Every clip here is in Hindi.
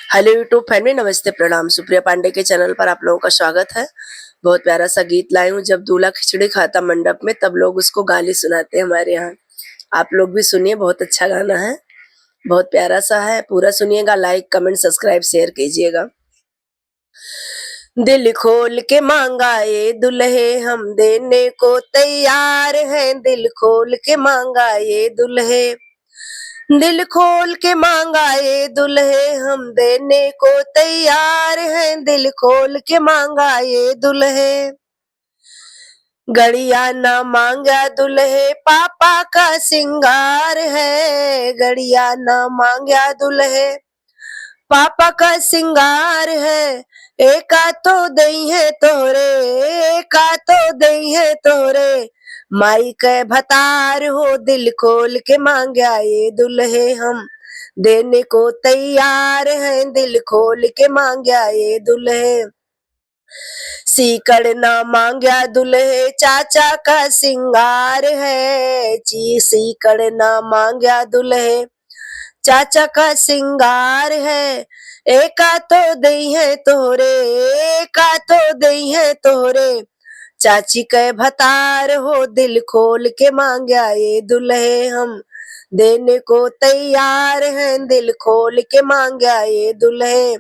हेलो यूट्यूब फैमिली, नमस्ते, प्रणाम। सुप्रिया पांडे के चैनल पर आप लोगों का स्वागत है। बहुत प्यारा सा गीत लाई हूँ। जब दूल्हा खिचड़ी खाता मंडप में, तब लोग उसको गाली सुनाते हैं हमारे यहाँ। आप लोग भी सुनिए, बहुत अच्छा गाना है, बहुत प्यारा सा है। पूरा सुनिएगा, लाइक कमेंट सब्सक्राइब शेयर कीजिएगा। दिल खोल के मांगा ये दुल्हे, हम देने को तैयार हैं। दिल खोल के मांगा ये दुल्हे, दिल खोल के मांगा ये दुल्हे, हम देने को तैयार हैं। दिल खोल के मांगा ये दुल्हे, गड़िया ना मांगा दुल्हे, पापा का सिंगार है। गड़िया ना मांगा दुल्हे, पापा का सिंगार है। एका तो दई है तोरे, एका तो दई है तोरे, माई के भतार हो। दिल खोल के मांगा ये दुल्हे, हम देने को तैयार हैं। दिल खोल के मांगा ये दुल्हे, सीकड़ ना मांगा दुल्हे, चाचा का सिंगार है। सीकड़ ना मांगा दुल्हे, चाचा का सिंगार है। एका तो दई है तोरे, एका तो दई है तोरे, चाची के भतार हो। दिल खोल के मांगा ये दुल्हे, हम देने को तैयार हैं। दिल खोल के मांगा ये दुल्हे,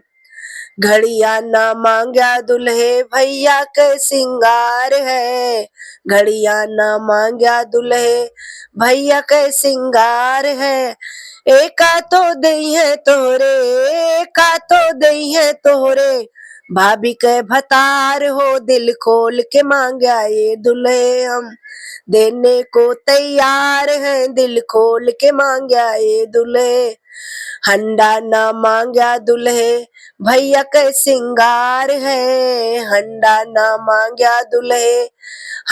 घड़िया ना मांगा दुल्हे, भैया के सिंगार है। घड़िया ना मांगा दुल्हे, भैया के सिंगार है। एका तो दई है तोरे, एका तो दई है तोरे, भाभी के भतार हो। दिल खोल के मांगा ये दुल्हे, हम देने को तैयार हैं। दिल खोल के मांगा ये दुल्हे, हंडा ना मांगा दुल्हे, भैया के सिंगार है। हंडा ना मांगा दुल्हे,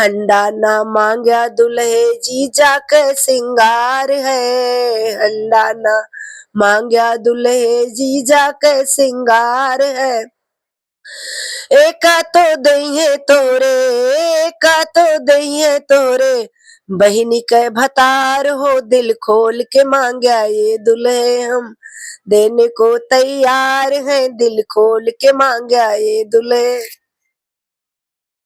हंडा ना मांगा दुल्हे, जीजा के सिंगार है। हंडा ना मांगा दुल्हे, जीजा के सिंगार है। एका तो दई है तोरे, एका तो दई है तोरे, बहिनी के भतार हो। दिल खोल के मांगा ये दुल्हे, हम देने को तैयार हैं। दिल खोल के मांगा ये दुल्हे।